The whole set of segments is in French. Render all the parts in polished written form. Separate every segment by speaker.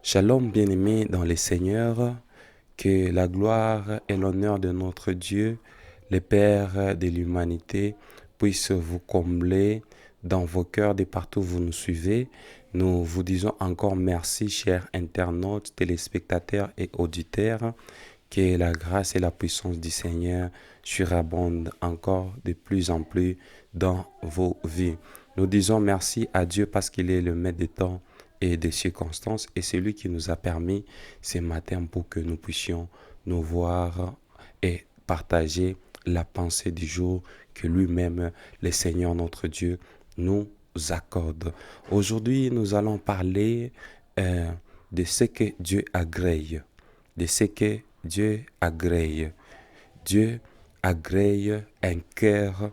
Speaker 1: Shalom bien-aimés dans les Seigneurs, que la gloire et l'honneur de notre Dieu, le Père de l'humanité, puissent vous combler dans vos cœurs de partout où vous nous suivez. Nous vous disons encore merci, chers internautes, téléspectateurs et auditeurs, que la grâce et la puissance du Seigneur surabondent encore de plus en plus dans vos vies. Nous disons merci à Dieu parce qu'il est le maître des temps et des circonstances, et c'est lui qui nous a permis ce matin pour que nous puissions nous voir et partager la pensée du jour que lui-même, le Seigneur notre Dieu, nous accorde. Aujourd'hui, nous allons parler de ce que Dieu agrée, de ce que Dieu agrée. Dieu agrée un cœur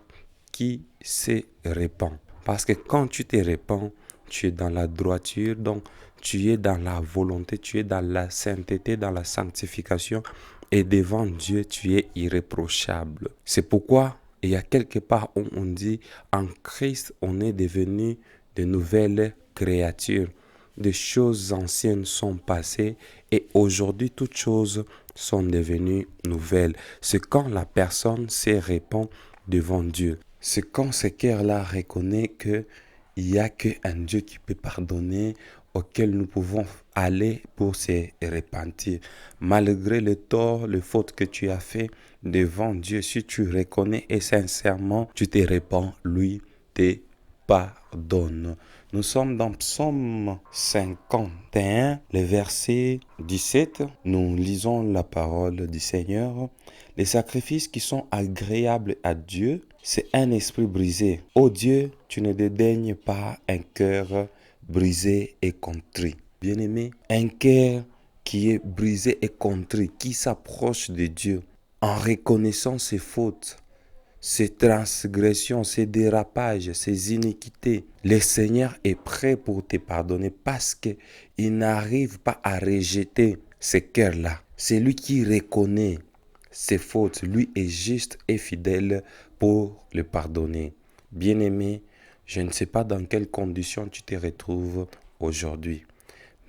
Speaker 1: qui se répand. Parce que quand tu te répands, tu es dans la droiture, donc tu es dans la volonté, tu es dans la sainteté, dans la sanctification, et devant Dieu, tu es irréprochable. C'est pourquoi il y a quelque part où on dit, en Christ, on est devenu de nouvelles créatures. Des choses anciennes sont passées et aujourd'hui, toutes choses sont devenues nouvelles. C'est quand la personne se répand devant Dieu. C'est quand ce cœur-là reconnaît que il n'y a qu'un Dieu qui peut pardonner, auquel nous pouvons aller pour se repentir. Malgré le tort, les fautes que tu as fait devant Dieu, si tu reconnais et sincèrement, tu te repens, lui te pardonne. Nous sommes dans Psaume 51, le verset 17. Nous lisons la parole du Seigneur. Les sacrifices qui sont agréables à Dieu, c'est un esprit brisé. Ô Dieu, tu ne dédaignes pas un cœur brisé et contrit. Bien-aimé, un cœur qui est brisé et contrit, qui s'approche de Dieu en reconnaissant ses fautes, ses transgressions, ses dérapages, ses iniquités. Le Seigneur est prêt pour te pardonner parce qu'il n'arrive pas à rejeter ce cœur-là. C'est lui qui reconnaît ses fautes. Lui est juste et fidèle pour le pardonner. Bien-aimé, je ne sais pas dans quelles conditions tu te retrouves aujourd'hui,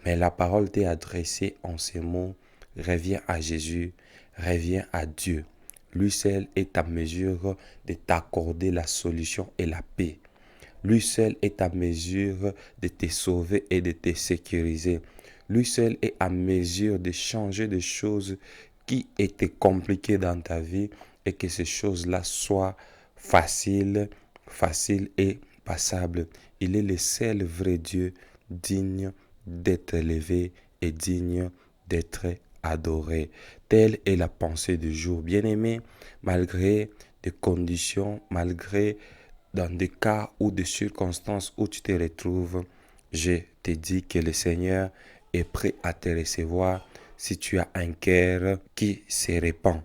Speaker 1: mais la parole t'est adressée en ces mots. Reviens à Jésus, reviens à Dieu. Lui seul est à mesure de t'accorder la solution et la paix. Lui seul est à mesure de te sauver et de te sécuriser. Lui seul est à mesure de changer des choses qui étaient compliquées dans ta vie et que ces choses-là soient faciles et passables. Il est le seul vrai Dieu digne d'être élevé et digne d'être adoré. Telle est la pensée du jour. Bien-aimé, malgré des conditions, malgré dans des cas ou des circonstances où tu te retrouves, je te dis que le Seigneur est prêt à te recevoir si tu as un cœur qui se répand.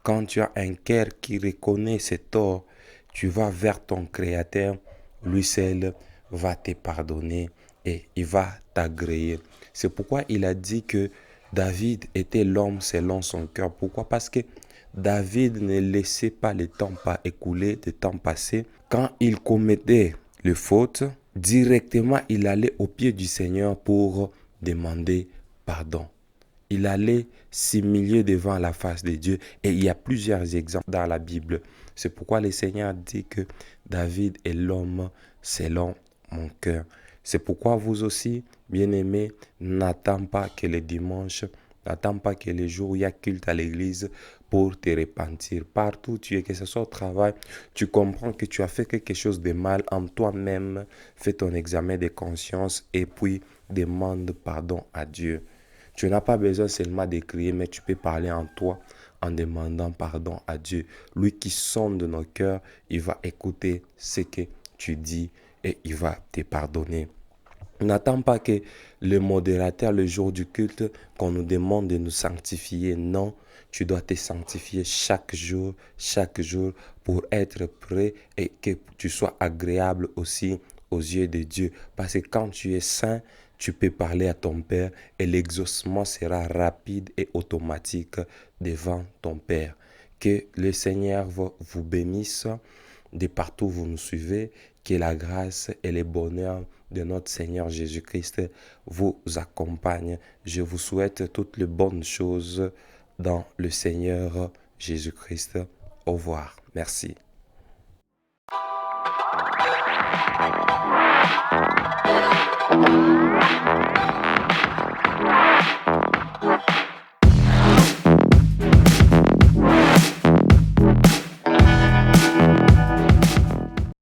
Speaker 1: Quand tu as un cœur qui reconnaît ses torts, tu vas vers ton Créateur, lui seul va te pardonner et il va t'agréer. C'est pourquoi il a dit que David était l'homme selon son cœur. Pourquoi? Parce que David ne laissait pas le temps pas écouler, le temps passer. Quand il commettait les fautes, directement il allait au pied du Seigneur pour demander pardon. Il allait s'humilier devant la face de Dieu. Et il y a plusieurs exemples dans la Bible. C'est pourquoi le Seigneur dit que David est l'homme selon mon cœur. C'est pourquoi vous aussi, bien-aimés, n'attends pas que le dimanche, n'attends pas que les jours où il y a culte à l'église pour te repentir. Partout où tu es, que ce soit au travail, tu comprends que tu as fait quelque chose de mal en toi-même. Fais ton examen de conscience et puis demande pardon à Dieu. Tu n'as pas besoin seulement de crier, mais tu peux parler en toi en demandant pardon à Dieu. Lui qui sonde nos cœurs, il va écouter ce que tu dis et il va te pardonner. N'attends pas que le modérateur, le jour du culte, qu'on nous demande de nous sanctifier. Non, tu dois te sanctifier chaque jour pour être prêt et que tu sois agréable aussi aux yeux de Dieu. Parce que quand tu es saint, tu peux parler à ton Père et l'exaucement sera rapide et automatique devant ton Père. Que le Seigneur vous bénisse de partout où vous nous suivez. Que la grâce et le bonheur de notre Seigneur Jésus-Christ vous accompagnent. Je vous souhaite toutes les bonnes choses dans le Seigneur Jésus-Christ. Au revoir. Merci.